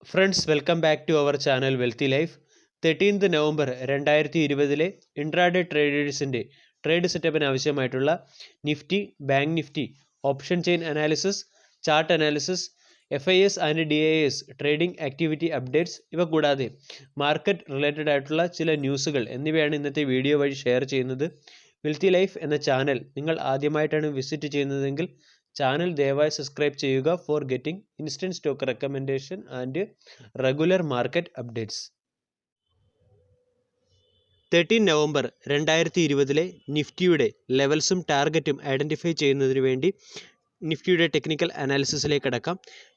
Friends, welcome back to our channel Wealthy Life. 13th November 2020 intraday ട്രേഡേഴ്സിൻ്റെ trade സെറ്റപ്പിന് ആവശ്യമായിട്ടുള്ള Nifty, bank Nifty, option chain analysis, chart analysis, FIS and DIS trading activity updates ഇവ കൂടാതെ market related ആയിട്ടുള്ള ചില ന്യൂസുകൾ എന്നിവയാണ് ഇന്നത്തെ വീഡിയോ വഴി ഷെയർ ചെയ്യുന്നത്. വെൽത്തി ലൈഫ് എന്ന ചാനൽ നിങ്ങൾ ആദ്യമായിട്ടാണ് വിസിറ്റ് ചെയ്യുന്നതെങ്കിൽ ചാനൽ ദയവായി സബ്സ്ക്രൈബ് ചെയ്യുക for getting instant stock recommendation and regular market updates. 13 November 2020 നിഫ്റ്റിയുടെ ലെവൽസും ടാർഗറ്റും ഐഡൻറ്റിഫൈ ചെയ്യുന്നതിന് വേണ്ടി നിഫ്റ്റിയുടെ ടെക്നിക്കൽ അനാലിസിസിലേക്ക് കടക്കാം.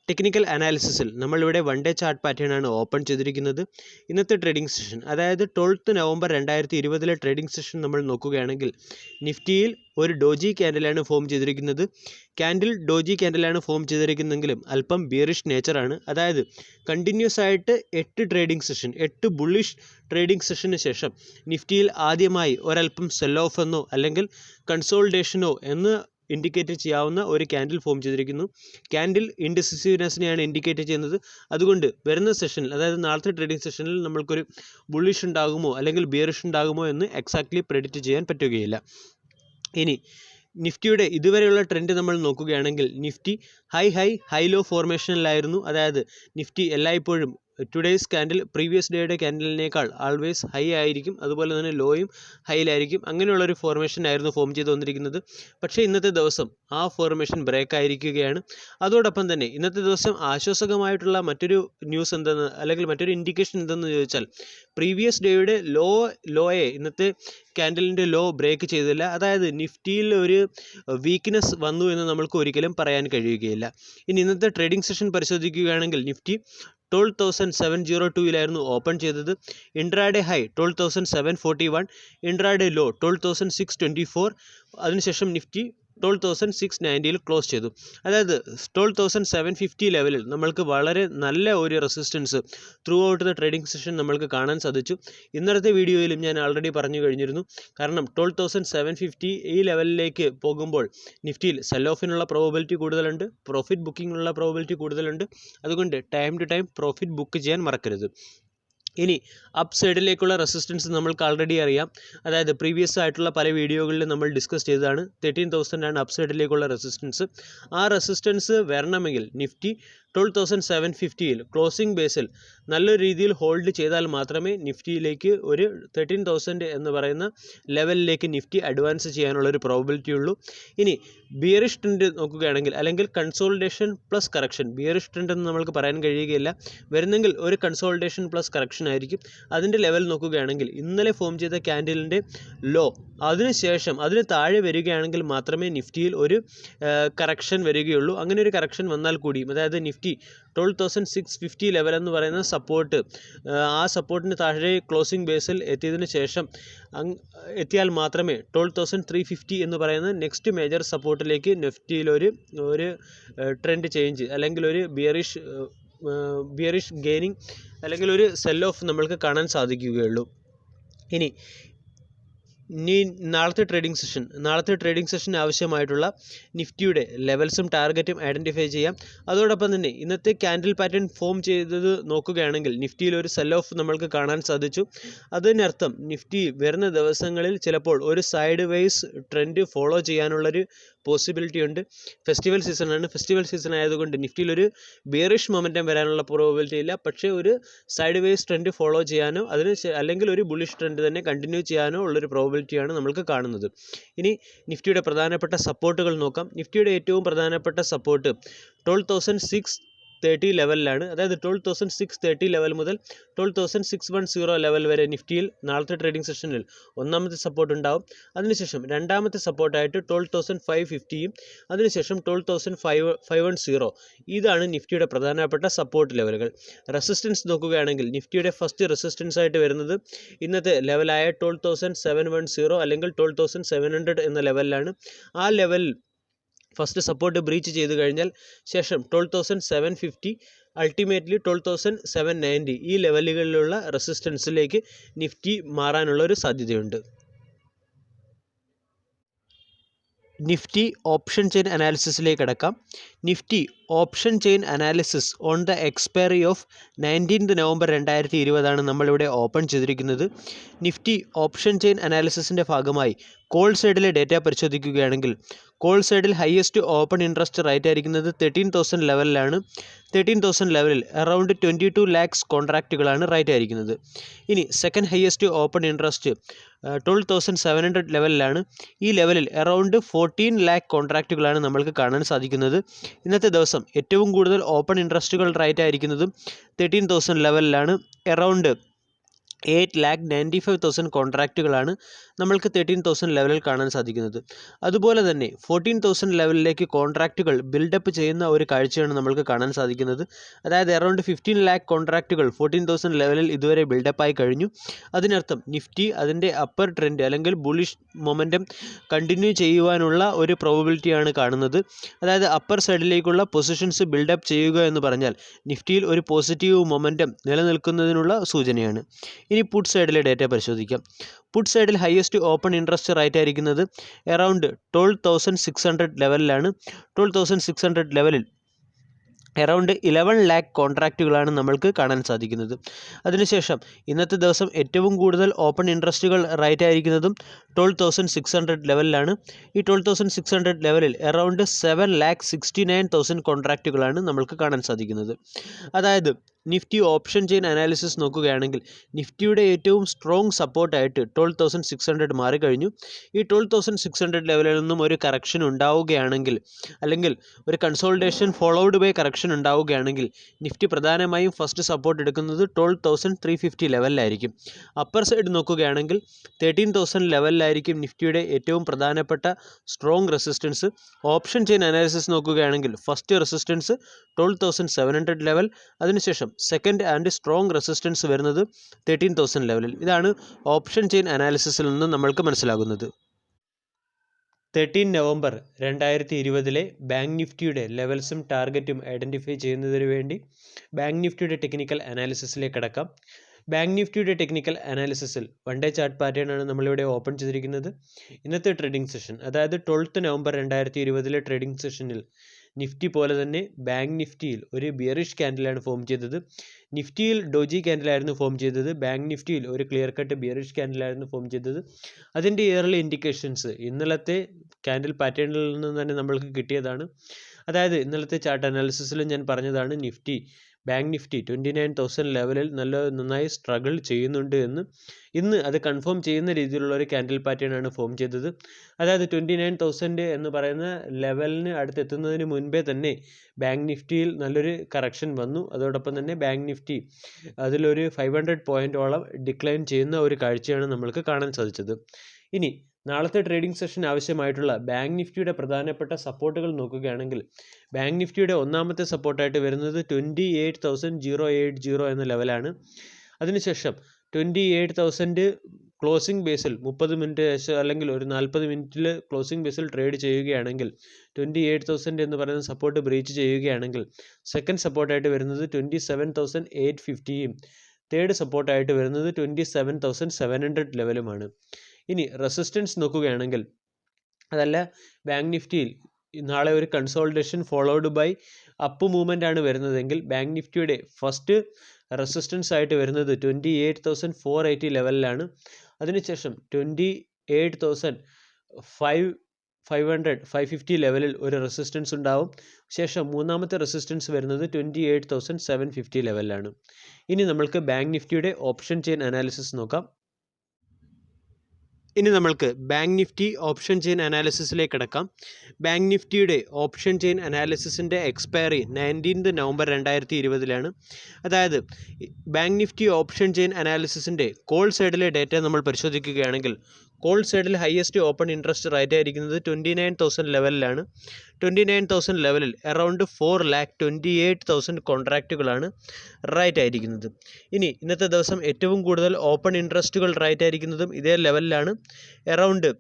ടെക്നിക്കൽ അനാലിസിസിൽ നമ്മളിവിടെ 1 ഡേ ചാർട്ട് പാറ്റേൺ ആണ് ഓപ്പൺ ചെയ്തിരിക്കുന്നത്. ഇന്നത്തെ ട്രേഡിംഗ് സെഷൻ, അതായത് 12 നവംബർ 2020 ട്രേഡിംഗ് സെഷൻ നമ്മൾ നോക്കുകയാണെങ്കിൽ നിഫ്റ്റിയിൽ ഒരു ഡോജി ക്യാൻഡിലാണ് ഫോം ചെയ്തിരിക്കുന്നത്. ക്യാൻഡിൽ ഡോജി ക്യാൻഡിലാണ് ഫോം ചെയ്തിരിക്കുന്നതെങ്കിലും അല്പം ബിയറിഷ് നേച്ചറാണ്. അതായത് കണ്ടിന്യൂസ് ആയിട്ട് 8 ട്രേഡിംഗ് സെഷൻ, 8 ബുള്ളിഷ് ട്രേഡിംഗ് സെഷന് ശേഷം നിഫ്റ്റിയിൽ ആദ്യമായി ഒരല്പം സെൽ ഓഫ് എന്നോ അല്ലെങ്കിൽ കൺസോൾട്ടേഷനോ എന്ന് ഇൻഡിക്കേറ്റ് ചെയ്യാവുന്ന ഒരു ക്യാൻഡിൽ ഫോം ചെയ്തിരിക്കുന്നു. ക്യാൻഡിൽ ഇൻഡിസിസീവ്നെസ്സിനെയാണ് ഇൻഡിക്കേറ്റ് ചെയ്യുന്നത്. അതുകൊണ്ട് വരുന്ന സെഷനിൽ, അതായത് നാളത്തെ ട്രേഡിംഗ് സെഷനിൽ നമ്മൾക്കൊരു ബുള്ളിഷ് ഉണ്ടാകുമോ അല്ലെങ്കിൽ ബിയറിഷ് ഉണ്ടാകുമോ എന്ന് എക്സാക്ട്ലി പ്രെഡിക്റ്റ് ചെയ്യാൻ പറ്റുകയില്ല. ഇനി നിഫ്റ്റിയുടെ ഇതുവരെയുള്ള ട്രെൻഡ് നമ്മൾ നോക്കുകയാണെങ്കിൽ നിഫ്റ്റി ഹൈ ലോ ഫോർമേഷനിലായിരുന്നു. അതായത് നിഫ്റ്റി എല്ലായ്പ്പോഴും ടുഡേയ്സ് ക്യാൻഡിൽ പ്രീവിയസ് ഡേയുടെ ക്യാൻഡിലിനേക്കാൾ ആൾവേസ് ഹൈ ആയിരിക്കും, അതുപോലെ തന്നെ ലോയും ഹൈയിലായിരിക്കും. അങ്ങനെയുള്ളൊരു ഫോർമേഷൻ ആയിരുന്നു ഫോം ചെയ്ത് വന്നിരിക്കുന്നത്. പക്ഷേ ഇന്നത്തെ ദിവസം ആ ഫോർമേഷൻ ബ്രേക്ക് ആയിരിക്കുകയാണ്. അതോടൊപ്പം തന്നെ ഇന്നത്തെ ദിവസം ആശ്വാസകമായിട്ടുള്ള മറ്റൊരു ന്യൂസ് എന്തെന്ന്, അല്ലെങ്കിൽ മറ്റൊരു ഇൻഡിക്കേഷൻ എന്തെന്ന് ചോദിച്ചാൽ, പ്രീവിയസ് ഡേയുടെ ലോയെ ഇന്നത്തെ ക്യാൻഡലിൻ്റെ ലോ ബ്രേക്ക് ചെയ്തില്ല. അതായത് നിഫ്റ്റിയിൽ ഒരു വീക്ക്നെസ് വന്നു എന്ന് നമ്മൾക്ക് ഒരിക്കലും പറയാൻ കഴിയുകയില്ല. ഇനി ഇന്നത്തെ ട്രേഡിംഗ് സെഷൻ പരിശോധിക്കുകയാണെങ്കിൽ നിഫ്റ്റി 12,702 ഓപ്പൺ ചെയ്തത്. Intraday high 12,741, intraday low 12,624. അതിനുശേഷം നിഫ്റ്റി 12,690 ക്ലോസ് ചെയ്തു. അതായത് 12,750 ലെവലിൽ നമ്മൾക്ക് വളരെ നല്ല ഒരു resistance through out the trading session നമ്മൾക്ക് കാണാൻ സാധിച്ചു. ഇന്നത്തെ വീഡിയോയിലും ഞാൻ ആൾറെഡി പറഞ്ഞു കഴിഞ്ഞിരുന്നു. കാരണം 12,750 ഈ ലെവലിലേക്ക് പോകുമ്പോൾ നിഫ്റ്റിയിൽ സെൽ ഓഫിനുള്ള പ്രോബബിലിറ്റി കൂടുതലുണ്ട്, പ്രോഫിറ്റ് ബുക്കിങ്ങിനുള്ള പ്രോബബിലിറ്റി കൂടുതലുണ്ട്. അതുകൊണ്ട് time to time profit book ചെയ്യാൻ മറക്കരുത്. ഇനി അപ്പ് സൈഡിലേക്കുള്ള റെസിസ്റ്റൻസ് നമ്മൾക്ക് ആൾറെഡി അറിയാം. അതായത് പ്രീവിയസ് ആയിട്ടുള്ള പല വീഡിയോകളിലും നമ്മൾ ഡിസ്കസ് ചെയ്തതാണ്. 13,000 ആണ് അപ്പ് സൈഡിലേക്കുള്ള റെസിസ്റ്റൻസ്. ആ റെസിസ്റ്റൻസ് വരണമെങ്കിൽ നിഫ്റ്റി 12,750 ക്ലോസിംഗ് ബേസിൽ നല്ലൊരു രീതിയിൽ ഹോൾഡ് ചെയ്താൽ മാത്രമേ നിഫ്റ്റിയിലേക്ക് ഒരു 13,000 എന്ന് പറയുന്ന ലെവലിലേക്ക് നിഫ്റ്റി അഡ്വാൻസ് ചെയ്യാനുള്ളൊരു പ്രോബബിലിറ്റി ഉള്ളൂ. ഇനി ബിയറിഷ് ട്രെൻഡ് നോക്കുകയാണെങ്കിൽ, അല്ലെങ്കിൽ consultation plus correction, bearish trend എന്ന് നമ്മൾക്ക് പറയാൻ കഴിയുകയില്ല. വരുന്നെങ്കിൽ ഒരു കൺസോൾട്ടേഷൻ പ്ലസ് കറക്ഷൻ ആയിരിക്കും. അതിൻ്റെ ലെവൽ നോക്കുകയാണെങ്കിൽ ഇന്നലെ ഫോം ചെയ്ത ക്യാൻഡിലിൻ്റെ ലോ, അതിനുശേഷം അതിന് താഴെ വരികയാണെങ്കിൽ മാത്രമേ നിഫ്റ്റിയിൽ ഒരു കറക്ഷൻ വരികയുള്ളൂ. അങ്ങനെ ഒരു കറക്ഷൻ വന്നാൽ കൂടിയും, അതായത് നിഫ്റ്റി 12,650 ലെവൽ എന്ന് പറയുന്ന സപ്പോർട്ട്, ആ സപ്പോർട്ടിന് താഴെ ക്ലോസിംഗ് ബേസിൽ എത്തിയതിനു ശേഷം എത്തിയാൽ മാത്രമേ 12,350 എന്ന് പറയുന്ന നെക്സ്റ്റ് മേജർ സപ്പോർട്ടിലേക്ക് നിഫ്റ്റിയിൽ ഒരു ട്രെൻഡ് ചേഞ്ച്, അല്ലെങ്കിൽ ഒരു ബിയറിഷ് ഗെയിനിങ്, അല്ലെങ്കിൽ ഒരു സെൽ ഓഫ് നമ്മൾക്ക് കാണാൻ സാധിക്കുകയുള്ളൂ. ഇനി നാളത്തെ ട്രേഡിംഗ് സെഷൻ ആവശ്യമായിട്ടുള്ള നിഫ്റ്റിയുടെ ലെവൽസും ടാർഗറ്റും ഐഡൻറ്റിഫൈ ചെയ്യാം. അതോടൊപ്പം തന്നെ ഇന്നത്തെ ക്യാൻഡിൽ പാറ്റേൺ ഫോം ചെയ്തത് നോക്കുകയാണെങ്കിൽ നിഫ്റ്റിയിൽ ഒരു സെൽ ഓഫ് നമ്മൾക്ക് കാണാൻ സാധിച്ചു. അതിനർത്ഥം നിഫ്റ്റി വരുന്ന ദിവസങ്ങളിൽ ചിലപ്പോൾ ഒരു സൈഡ് വൈസ് ട്രെൻഡ് ഫോളോ ചെയ്യാനുള്ളൊരു പോസിബിലിറ്റി ഉണ്ട്. ഫെസ്റ്റിവൽ സീസൺ ആയതുകൊണ്ട് നിഫ്റ്റിയിൽ ഒരു ബിയറിഷ് മൊമെൻറ്റം വരാനുള്ള പ്രോബബിലിറ്റി ഇല്ല. പക്ഷേ ഒരു സൈഡ് വൈസ് ട്രെൻഡ് ഫോളോ ചെയ്യാനോ അല്ലെങ്കിൽ ഒരു ബുള്ളിഷ് ട്രെൻഡ് തന്നെ കണ്ടിന്യൂ ചെയ്യാനോ ഉള്ളൊരു പ്രോബബിലിറ്റിയാണ് നമ്മൾക്ക് കാണുന്നത്. ഇനി നിഫ്റ്റിയുടെ പ്രധാനപ്പെട്ട സപ്പോർട്ടുകൾ നോക്കാം. നിഫ്റ്റിയുടെ ഏറ്റവും പ്രധാനപ്പെട്ട സപ്പോർട്ട് 12,630 ലെവലിലാണ്. അതായത് 12,630 ലെവൽ മുതൽ 12,610 ലെവൽ വരെ നിഫ്റ്റിയിൽ നാളത്തെ ട്രേഡിംഗ് സെഷനിൽ ഒന്നാമത്തെ സപ്പോർട്ട് ഉണ്ടാവും. അതിനുശേഷം രണ്ടാമത്തെ സപ്പോർട്ടായിട്ട് 12,550യും അതിനുശേഷം 12,510. ഇതാണ് നിഫ്റ്റിയുടെ പ്രധാനപ്പെട്ട സപ്പോർട്ട് ലെവലുകൾ. റെസിസ്റ്റൻസ് നോക്കുകയാണെങ്കിൽ നിഫ്റ്റിയുടെ ഫസ്റ്റ് റെസിസ്റ്റൻസ് ആയിട്ട് വരുന്നത് ഇന്നത്തെ ലെവലായ 12,710 അല്ലെങ്കിൽ 12,700 എന്ന ലെവലിലാണ്. ആ ലെവൽ ഫസ്റ്റ് സപ്പോർട്ട് ബ്രീച്ച് ചെയ്ത് കഴിഞ്ഞാൽ ശേഷം 12,750, അൾട്ടിമേറ്റ്ലി 12,790 ഈ ലെവലുകളിലുള്ള റെസിസ്റ്റൻസിലേക്ക് നിഫ്റ്റി മാറാനുള്ള ഒരു സാധ്യതയുണ്ട്. നിഫ്റ്റി ഓപ്ഷൻ ചെയിൻ അനാലിസിസിലേക്ക് കടക്കാം. Nifty option chain analysis on the expiry of 19 November 2020 നമ്മളിവിടെ ഓപ്പൺ ചെയ്തിരിക്കുന്നത്. നിഫ്റ്റി ഓപ്ഷൻ ചെയിൻ അനാലിസിസിൻ്റെ ഭാഗമായി കോൾ സൈഡിലെ ഡേറ്റ പരിശോധിക്കുകയാണെങ്കിൽ കോൾ സൈഡിൽ ഹയസ്റ്റ് ഓപ്പൺ ഇൻട്രസ്റ്റ് റേറ്റ് ആയിരിക്കുന്നത് 13,000 ലെവലിലാണ്. 13,000 ലെവലിൽ അറൗണ്ട് 22 ലാക്സ് കോൺട്രാക്റ്റുകളാണ് റേറ്റ് ആയിരിക്കുന്നത്. ഇനി സെക്കൻഡ് ഹയസ്റ്റ് ഓപ്പൺ ഇൻട്രസ്റ്റ് 12,700 ലെവലിലാണ്. ഈ ലെവലിൽ അറൗണ്ട് 14 ലാക്ക് കോൺട്രാക്റ്റുകളാണ് നമ്മൾക്ക് കാണാൻ സാധിക്കുന്നത്. ഇന്നത്തെ ദിവസം ഏറ്റവും കൂടുതൽ ഓപ്പൺ ഇൻട്രസ്റ്റുകൾ റേറ്റ് ആയിരിക്കുന്നതും 13,000 ലെവലിലാണ്. അറൗണ്ട് 8,95,000 കോൺട്രാക്റ്റുകളാണ് നമ്മൾക്ക് 13,000 ലെവലിൽ കാണാൻ സാധിക്കുന്നത്. അതുപോലെ തന്നെ 14,000 ലെവലിലേക്ക് കോൺട്രാക്റ്റുകൾ ബിൽഡപ്പ് ചെയ്യുന്ന ഒരു കാഴ്ചയാണ് നമ്മൾക്ക് കാണാൻ സാധിക്കുന്നത്. അതായത് അറൗണ്ട് 15 ലാക്ക് കോൺട്രാക്റ്റുകൾ 14,000 ലെവലിൽ ഇതുവരെ ബിൽഡപ്പായി കഴിഞ്ഞു. അതിനർത്ഥം നിഫ്റ്റി അതിൻ്റെ അപ്പർ ട്രെൻഡ് അല്ലെങ്കിൽ ബുള്ളിഷ് മൊമെൻറ്റം കണ്ടിന്യൂ ചെയ്യുവാനുള്ള ഒരു പ്രോബബിലിറ്റിയാണ് കാണുന്നത്. അതായത് അപ്പർ സൈഡിലേക്കുള്ള പൊസിഷൻസ് ബിൽഡപ്പ് ചെയ്യുക എന്ന് പറഞ്ഞാൽ നിഫ്റ്റിയിൽ ഒരു പോസിറ്റീവ് മൊമെൻറ്റം നിലനിൽക്കുന്നതിനുള്ള സൂചനയാണ്. ഇനി പുട്ട് സൈഡിലെ ഡേറ്റ പരിശോധിക്കാം. പുട്ട് സൈഡിൽ ഹയസ്റ്റ് ഓപ്പൺ ഇൻട്രസ്റ്റ് റേറ്റ് ആയിരിക്കുന്നത് അറൗണ്ട് 12,600 ലെവലിലാണ്. 12,600 ലെവലിൽ അറൗണ്ട് 11 ലാക്ക് കോൺട്രാക്റ്റുകളാണ് നമ്മൾക്ക് കാണാൻ സാധിക്കുന്നത്. അതിനുശേഷം ഇന്നത്തെ ദിവസം ഏറ്റവും കൂടുതൽ ഓപ്പൺ ഇൻട്രസ്റ്റുകൾ റേറ്റ് ആയിരിക്കുന്നതും 12,600 ലെവലിലാണ്. ഈ 12,600 ലെവലിൽ അറൗണ്ട് 7,69,000 കോൺട്രാക്റ്റുകളാണ് നമ്മൾക്ക് കാണാൻ സാധിക്കുന്നത്. അതായത് നിഫ്റ്റി ഓപ്ഷൻ ചെയിൻ അനാലിസിസ് നോക്കുകയാണെങ്കിൽ നിഫ്റ്റിയുടെ ഏറ്റവും സ്ട്രോങ് സപ്പോർട്ടായിട്ട് 12,600 മാറിക്കഴിഞ്ഞു. ഈ 12,600 ലെവലിൽ നിന്നും ഒരു കറക്ഷൻ ഉണ്ടാവുകയാണെങ്കിൽ അല്ലെങ്കിൽ ഒരു കൺസോൾട്ടേഷൻ ഫോളോഡ് ബൈ കറക്ഷൻ ഉണ്ടാവുകയാണെങ്കിൽ നിഫ്റ്റി പ്രധാനമായും ഫസ്റ്റ് സപ്പോർട്ട് എടുക്കുന്നത് 12,350 ലെവലിലായിരിക്കും. അപ്പർ സൈഡ് നോക്കുകയാണെങ്കിൽ 13,000 ലെവലിലായിരിക്കും നിഫ്റ്റിയുടെ ഏറ്റവും പ്രധാനപ്പെട്ട strong resistance. Option chain analysis നോക്കുകയാണെങ്കിൽ ഫസ്റ്റ് റെസിസ്റ്റൻസ് 12,700 ലെവൽ, അതിനുശേഷം സെക്കൻഡ് ആൻഡ് സ്ട്രോങ് റെസിസ്റ്റൻസ് വരുന്നത് 13,000 ലെവലിൽ. ഇതാണ് ഓപ്ഷൻ ചെയിൻ അനാലിസിസിൽ നിന്ന് നമ്മൾക്ക് മനസ്സിലാകുന്നത്. 13 നവംബർ 2020 ബാങ്ക് നിഫ്റ്റിയുടെ ലെവൽസും ടാർഗറ്റും ഐഡൻറ്റിഫൈ ചെയ്യുന്നതിന് വേണ്ടി ബാങ്ക് നിഫ്റ്റിയുടെ ടെക്നിക്കൽ അനാലിസിസിലേക്ക് കടക്കാം. ബാങ്ക് നിഫ്റ്റിയുടെ ടെക്നിക്കൽ അനാലിസിസിൽ 1 ഡേ ചാർട്ട് പാറ്റേൺ ആണ് നമ്മളിവിടെ ഓപ്പൺ ചെയ്തിരിക്കുന്നത്. ഇന്നത്തെ ട്രേഡിംഗ് സെഷൻ അതായത് 12 നവംബർ 2020 ട്രേഡിംഗ് സെഷനിൽ നിഫ്റ്റി പോലെ തന്നെ ബാങ്ക് നിഫ്റ്റിയിൽ ഒരു ബിയറിഷ് ക്യാൻഡിലാണ് ഫോം ചെയ്തത്. നിഫ്റ്റിയിൽ ഡോജി ക്യാൻഡിലായിരുന്നു ഫോം ചെയ്തത്. ബാങ്ക് നിഫ്റ്റിയിൽ ഒരു ക്ലിയർ കട്ട് ബിയറിഷ് ക്യാൻഡിലായിരുന്നു ഫോം ചെയ്തത്. അതിൻ്റെ ഇയർലി ഇൻഡിക്കേഷൻസ് ഇന്നലത്തെ ക്യാൻഡിൽ പാറ്റേണിൽ നിന്ന് തന്നെ നമ്മൾക്ക് കിട്ടിയതാണ്. അതായത് ഇന്നലത്തെ ചാർട്ട് അനാലിസിസിലും ഞാൻ പറഞ്ഞതാണ് ബാങ്ക് നിഫ്റ്റി 29,000 ലെവലിൽ നന്നായി സ്ട്രഗിൾ ചെയ്യുന്നുണ്ട് എന്ന്. ഇന്ന് അത് കൺഫേം ചെയ്യുന്ന രീതിയിലുള്ള ഒരു ക്യാൻഡിൽ പാറ്റേൺ ആണ് ഫോം ചെയ്തത്. അതായത് 29,000 എന്ന് പറയുന്ന ലെവലിന് അടുത്തെത്തുന്നതിന് മുൻപേ തന്നെ ബാങ്ക് നിഫ്റ്റിയിൽ നല്ലൊരു കറക്ഷൻ വന്നു. അതോടൊപ്പം തന്നെ ബാങ്ക് നിഫ്റ്റി അതിലൊരു 500 പോയിൻറ്റോളം ഡിക്ലൈൻ ചെയ്യുന്ന ഒരു കാഴ്ചയാണ് നമ്മൾക്ക് കാണാൻ സാധിച്ചത്. ഇനി നാളത്തെ ട്രേഡിംഗ് സെഷൻ ആവശ്യമായിട്ടുള്ള ബാങ്ക് നിഫ്റ്റിയുടെ പ്രധാനപ്പെട്ട സപ്പോർട്ടുകൾ നോക്കുകയാണെങ്കിൽ ബാങ്ക് നിഫ്റ്റിയുടെ ഒന്നാമത്തെ സപ്പോർട്ടായിട്ട് വരുന്നത് 28,080 എന്ന ലെവലാണ്. അതിനുശേഷം 28,000 ക്ലോസിംഗ് ബേസിൽ 30 മിനിറ്റ് അല്ലെങ്കിൽ ഒരു 40 മിനിറ്റിൽ ക്ലോസിംഗ് ബേസിൽ ട്രേഡ് ചെയ്യുകയാണെങ്കിൽ 28,000 എന്ന് പറയുന്ന സപ്പോർട്ട് ബ്രീച്ച് ചെയ്യുകയാണെങ്കിൽ സെക്കൻഡ് സപ്പോർട്ടായിട്ട് വരുന്നത് 27,850യും തേർഡ് സപ്പോർട്ടായിട്ട് വരുന്നത് 27,700 ലെവലുമാണ്. ഇനി റെസിസ്റ്റൻസ് നോക്കുകയാണെങ്കിൽ അതല്ല ബാങ്ക് നിഫ്റ്റിയിൽ നാളെ ഒരു consolidation followed by up movement ആണ് വരുന്നതെങ്കിൽ ബാങ്ക് നിഫ്റ്റിയുടെ ഫസ്റ്റ് റെസിസ്റ്റൻസ് ആയിട്ട് വരുന്നത് 28,480 ലെവലിലാണ്. അതിനുശേഷം 28,550 ലെവലിൽ ഒരു റെസിസ്റ്റൻസ് ഉണ്ടാവും. ശേഷം മൂന്നാമത്തെ റെസിസ്റ്റൻസ് വരുന്നത് 28,750 ലെവലിലാണ്. ഇനി നമ്മൾക്ക് ബാങ്ക് നിഫ്റ്റിയുടെ ഓപ്ഷൻ ചെയിൻ അനാലിസിസ് നോക്കാം. ഇനി നമ്മൾക്ക് ബാങ്ക് നിഫ്റ്റി ഓപ്ഷൻ ചെയിൻ അനാലിസിസിലേക്ക് കടക്കാം. ബാങ്ക് നിഫ്റ്റിയുടെ ഓപ്ഷൻ ചെയിൻ അനാലിസിസിൻ്റെ എക്സ്പയറി 19 നവംബർ 2020 അതായത് ബാങ്ക് നിഫ്റ്റി ഓപ്ഷൻ ചെയിൻ അനാലിസിസിൻ്റെ കോൾ സൈഡിലെ ഡേറ്റ നമ്മൾ പരിശോധിക്കുകയാണെങ്കിൽ കോൾ സൈഡിൽ ഹയസ്റ്റ് ഓപ്പൺ ഇൻട്രസ്റ്റ് റേറ്റ് ആയിരിക്കുന്നത് 29,000 ലെവലിലാണ്. 29,000 ലെവലിൽ അറൗണ്ട് 4,28,000 കോൺട്രാക്റ്റുകളാണ് റേറ്റ് ആയിരിക്കുന്നത്. ഇനി ഇന്നത്തെ ദിവസം ഏറ്റവും കൂടുതൽ ഓപ്പൺ ഇൻട്രസ്റ്റുകൾ റേറ്റ് ആയിരിക്കുന്നതും ഇതേ ലെവലിലാണ്. അറൗണ്ട്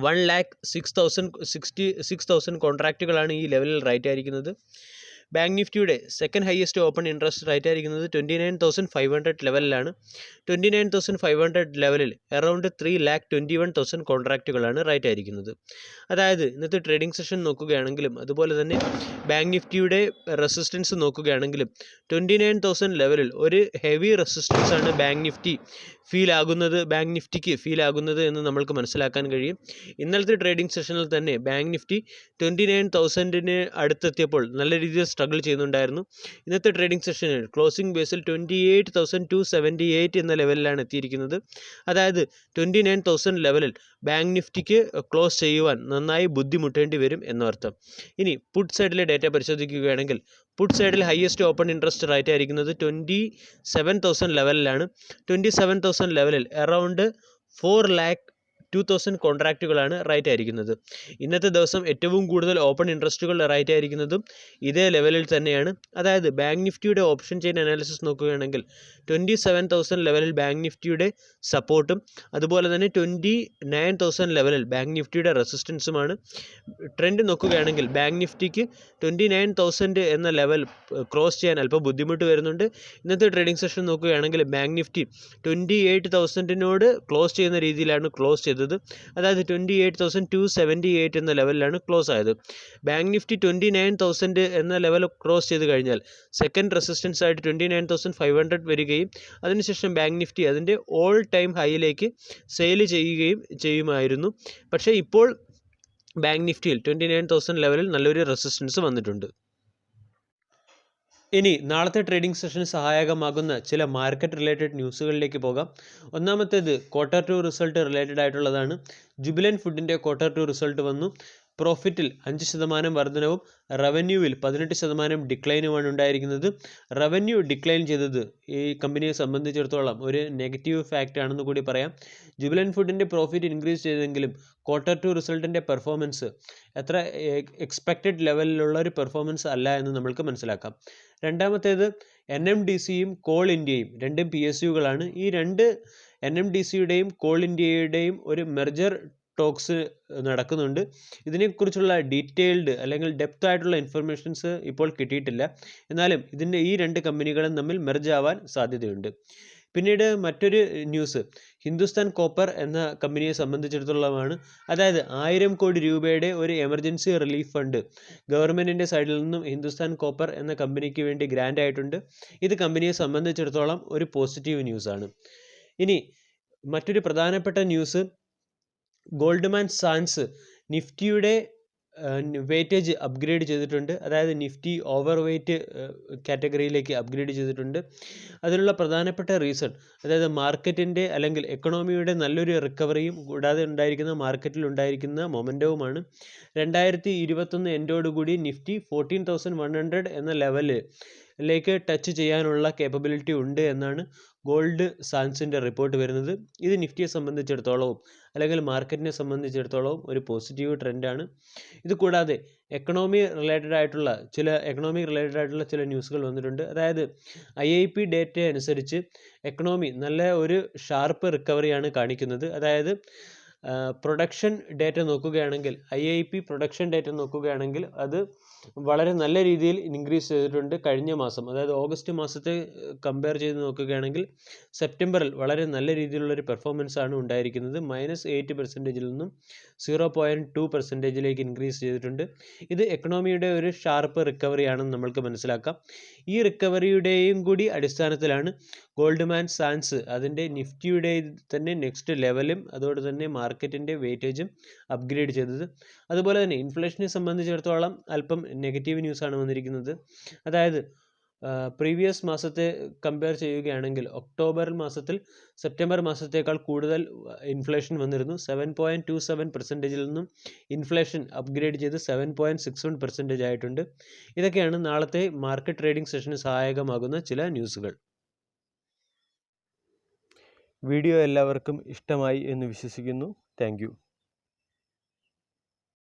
1,66,000 കോൺട്രാക്റ്റുകളാണ് ഈ ലെവലിൽ റേറ്റ് ആയിരിക്കുന്നത്. ബാങ്ക് നിഫ്റ്റിയുടെ second highest open interest rate ആയിരിക്കുന്നത് 29,500 ലെവലിലാണ്. 29,500 ലെവലിൽ അറൗണ്ട് 3,21,000 കോൺട്രാക്റ്റുകളാണ് റേറ്റ് ആയിരിക്കുന്നത്. അതായത് ഇന്നത്തെ ട്രേഡിംഗ് സെഷൻ നോക്കുകയാണെങ്കിലും അതുപോലെ തന്നെ ബാങ്ക് നിഫ്റ്റിയുടെ റെസിസ്റ്റൻസ് നോക്കുകയാണെങ്കിലും 29,000 ലെവലിൽ ഒരു ഹെവി റെസിസ്റ്റൻസ് ആണ് ബാങ്ക് നിഫ്റ്റിക്ക് ഫീൽ ആകുന്നത് എന്ന് നമ്മൾക്ക് മനസ്സിലാക്കാൻ കഴിയും. ഇന്നലത്തെ ട്രേഡിംഗ് സെഷനിൽ തന്നെ ബാങ്ക് നിഫ്റ്റി 29,000 അടുത്തെത്തിയപ്പോൾ നല്ല രീതിയിൽ സ്ട്രഗിൾ ചെയ്യുന്നുണ്ടായിരുന്നു. ഇന്നത്തെ ട്രേഡിംഗ് സെഷനിൽ ക്ലോസിംഗ് ബേസിൽ 28,278 എന്ന ലെവലിലാണ് എത്തിയിരിക്കുന്നത്. അതായത് 29,000 ലെവലിൽ ബാങ്ക് നിഫ്റ്റിക്ക് ക്ലോസ് ചെയ്യുവാൻ നന്നായി ബുദ്ധിമുട്ടേണ്ടി വരും എന്നർത്ഥം. ഇനി പുട്ട് സൈഡിലെ ഡേറ്റ പരിശോധിക്കുകയാണെങ്കിൽ പുട്ട് സൈഡിൽ ഹയസ്റ്റ് ഓപ്പൺ ഇൻട്രസ്റ്റ് റേറ്റ് ആയിരിക്കുന്നത് 27,000 ലെവലിലാണ്. 27,000 ലെവലിൽ അറൗണ്ട് 4,02,000 കോൺട്രാക്റ്റുകളാണ് റേറ്റ് ആയിരിക്കുന്നത്. ഇന്നത്തെ ദിവസം ഏറ്റവും കൂടുതൽ ഓപ്പൺ ഇൻട്രസ്റ്റുകൾ റേറ്റ് ആയിരിക്കുന്നതും ഇതേ ലെവലിൽ തന്നെയാണ്. അതായത് ബാങ്ക് നിഫ്റ്റിയുടെ ഓപ്ഷൻ ചെയിൻ അനാലിസിസ് നോക്കുകയാണെങ്കിൽ 27,000 ലെവലിൽ ബാങ്ക് നിഫ്റ്റിയുടെ സപ്പോർട്ടും അതുപോലെ തന്നെ 29,000 ലെവലിൽ ബാങ്ക് നിഫ്റ്റിയുടെ റെസിസ്റ്റൻസുമാണ്. ട്രെൻഡ് നോക്കുകയാണെങ്കിൽ ബാങ്ക് നിഫ്റ്റിക്ക് 29,000 എന്ന ലെവൽ ക്രോസ് ചെയ്യാൻ അല്പം ബുദ്ധിമുട്ട് വരുന്നുണ്ട്. ഇന്നത്തെ ട്രേഡിംഗ് സെഷൻ നോക്കുകയാണെങ്കിൽ ബാങ്ക് നിഫ്റ്റി 28,000 ക്ലോസ് ചെയ്യുന്ന രീതിയിലാണ് ക്ലോസ് ചെയ്തത്. അതായത് 28,278 എന്ന ലെവലിലാണ് ക്ലോസ് ആയത്. ബാങ്ക് നിഫ്റ്റി 29,000 എന്ന ലെവൽ ക്രോസ് ചെയ്ത് കഴിഞ്ഞാൽ സെക്കൻഡ് റെസിസ്റ്റൻസ് ആയിട്ട് 29,500 വരികയും അതിനുശേഷം ബാങ്ക് നിഫ്റ്റി അതിൻ്റെ ഓൾ ടൈം ഹൈയിലേക്ക് സെയിൽ ചെയ്യുമായിരുന്നു. പക്ഷേ ഇപ്പോൾ ബാങ്ക് നിഫ്റ്റിയിൽ 29,000 ലെവലിൽ നല്ലൊരു റെസിസ്റ്റൻസ് വന്നിട്ടുണ്ട്. ഇനി നാളത്തെ ട്രേഡിംഗ് സെഷന് സഹായകമാകുന്ന ചില മാർക്കറ്റ് റിലേറ്റഡ് ന്യൂസുകളിലേക്ക് പോകാം. ഒന്നാമത്തേത് Q2 റിസൾട്ട് റിലേറ്റഡ് ആയിട്ടുള്ളതാണ്. ജുബിലൻറ്റ് ഫുഡിൻ്റെ Q2 റിസൾട്ട് വന്നു. പ്രോഫിറ്റിൽ 5% വർധനവും റവന്യൂവിൽ 18% ഡിക്ലൈനുമാണ് ഉണ്ടായിരിക്കുന്നത്. റവന്യൂ ഡിക്ലൈൻ ചെയ്തത് ഈ കമ്പനിയെ സംബന്ധിച്ചിടത്തോളം ഒരു നെഗറ്റീവ് ഫാക്റ്റ് ആണെന്ന് കൂടി പറയാം. ജുബിലൻറ്റ് ഫുഡിൻ്റെ പ്രോഫിറ്റ് ഇൻക്രീസ് ചെയ്തെങ്കിലും Q2 റിസൾട്ടിൻ്റെ പെർഫോമൻസ് അത്ര എക്സ്പെക്റ്റഡ് ലെവലിലുള്ള ഒരു പെർഫോമൻസ് അല്ല എന്ന് നമ്മൾക്ക് മനസ്സിലാക്കാം. രണ്ടാമത്തേത് NMDCയും കോൾ ഇന്ത്യയും രണ്ടും PSUകളാണ്. ഈ രണ്ട് NMDCയുടെയും കോൾ ഇന്ത്യയുടെയും ഒരു മെർജർ ടോക്സ് നടക്കുന്നുണ്ട്. ഇതിനെക്കുറിച്ചുള്ള ഡീറ്റെയിൽഡ് അല്ലെങ്കിൽ ഡെപ്ത് ആയിട്ടുള്ള ഇൻഫർമേഷൻസ് ഇപ്പോൾ കിട്ടിയിട്ടില്ല. എന്നാലും ഈ രണ്ട് കമ്പനികളും തമ്മിൽ മെർജ് ആവാൻ സാധ്യതയുണ്ട്. പിന്നീട് മറ്റൊരു ന്യൂസ് ഹിന്ദുസ്ഥാൻ കോപ്പർ എന്ന കമ്പനിയെ സംബന്ധിച്ചിടത്തോളമാണ്. അതായത് 1,000 കോടി രൂപയുടെ ഒരു എമർജൻസി റിലീഫ് ഫണ്ട് ഗവൺമെൻറ്റിൻ്റെ സൈഡിൽ നിന്നും ഹിന്ദുസ്ഥാൻ കോപ്പർ എന്ന കമ്പനിക്ക് വേണ്ടി ഗ്രാൻഡ് ആയിട്ടുണ്ട്. ഇത് കമ്പനിയെ സംബന്ധിച്ചിടത്തോളം ഒരു പോസിറ്റീവ് ന്യൂസാണ്. ഇനി മറ്റൊരു പ്രധാനപ്പെട്ട ന്യൂസ് ഗോൾഡ്മാൻ സാൻസ് നിഫ്റ്റിയുടെ വെയിറ്റേജ് അപ്ഗ്രേഡ് ചെയ്തിട്ടുണ്ട്. അതായത് നിഫ്റ്റി ഓവർ വെയ്റ്റ് കാറ്റഗറിയിലേക്ക് അപ്ഗ്രേഡ് ചെയ്തിട്ടുണ്ട്. അതിനുള്ള പ്രധാനപ്പെട്ട റീസൺ അതായത് മാർക്കറ്റിൻ്റെ അല്ലെങ്കിൽ എക്കണോമിയുടെ നല്ലൊരു റിക്കവറിയും കൂടാതെ മാർക്കറ്റിൽ ഉണ്ടായിരിക്കുന്ന മൊമെൻറ്റവുമാണ്. 2021 എൻഡോടുകൂടി നിഫ്റ്റി 14,100 എന്ന ലെവലിലേക്ക് ടച്ച് ചെയ്യാനുള്ള കേപ്പബിലിറ്റി ഉണ്ട് എന്നാണ് ഗോൾഡ് സാൻസിൻ്റെ റിപ്പോർട്ട് വരുന്നത്. ഇത് നിഫ്റ്റിയെ സംബന്ധിച്ചിടത്തോളവും അല്ലെങ്കിൽ മാർക്കറ്റിനെ സംബന്ധിച്ചിടത്തോളവും ഒരു പോസിറ്റീവ് ട്രെൻഡാണ്. ഇത് കൂടാതെ എക്കണോമി റിലേറ്റഡ് ആയിട്ടുള്ള ചില ന്യൂസുകൾ വന്നിട്ടുണ്ട്. അതായത് IIP ഡേറ്റ അനുസരിച്ച് എക്കണോമി നല്ല ഒരു ഷാർപ്പ് റിക്കവറിയാണ് കാണിക്കുന്നത്. അതായത് പ്രൊഡക്ഷൻ ഡേറ്റ നോക്കുകയാണെങ്കിൽ IIP പ്രൊഡക്ഷൻ ഡേറ്റ നോക്കുകയാണെങ്കിൽ അത് വളരെ നല്ല രീതിയിൽ ഇൻക്രീസ് ചെയ്തിട്ടുണ്ട്. കഴിഞ്ഞ മാസം അതായത് ഓഗസ്റ്റ് മാസത്തെ കമ്പയർ ചെയ്ത് നോക്കുകയാണെങ്കിൽ സെപ്റ്റംബറിൽ വളരെ നല്ല രീതിയിലുള്ളൊരു പെർഫോമൻസ് ആണ് ഉണ്ടായിരിക്കുന്നത്. -8% നിന്നും 0.2% ഇൻക്രീസ് ചെയ്തിട്ടുണ്ട്. ഇത് എക്കണോമിയുടെ ഒരു ഷാർപ്പ് റിക്കവറിയാണെന്ന് നമ്മൾക്ക് മനസ്സിലാക്കാം. ഈ റിക്കവറിയുടെയും കൂടി അടിസ്ഥാനത്തിലാണ് ഗോൾഡ്മാൻ സാൻസ് അതിൻ്റെ നിഫ്റ്റിയുടെ തന്നെ നെക്സ്റ്റ് ലെവലും അതോടെ തന്നെ മാർക്കറ്റിൻ്റെ വെയിറ്റേജും അപ്ഗ്രേഡ് ചെയ്തത്. അതുപോലെ തന്നെ ഇൻഫ്ലേഷനെ സംബന്ധിച്ചിടത്തോളം അല്പം നെഗറ്റീവ് ന്യൂസാണ് വന്നിരിക്കുന്നത്. അതായത് പ്രീവിയസ് മാസത്തെ കമ്പയർ ചെയ്യുകയാണെങ്കിൽ ഒക്ടോബർ മാസത്തിൽ സെപ്റ്റംബർ മാസത്തേക്കാൾ കൂടുതൽ ഇൻഫ്ലേഷൻ വന്നിരുന്നു. 7.27% നിന്നും ഇൻഫ്ലേഷൻ അപ്ഗ്രേഡ് ചെയ്ത് 7.61% ആയിട്ടുണ്ട്. ഇതൊക്കെയാണ് നാളത്തെ മാർക്കറ്റ് ട്രേഡിംഗ് സെഷന് സഹായകമാകുന്ന ചില ന്യൂസുകൾ. വീഡിയോ എല്ലാവർക്കും ഇഷ്ടമായി എന്ന് വിശ്വസിക്കുന്നു. Thank you.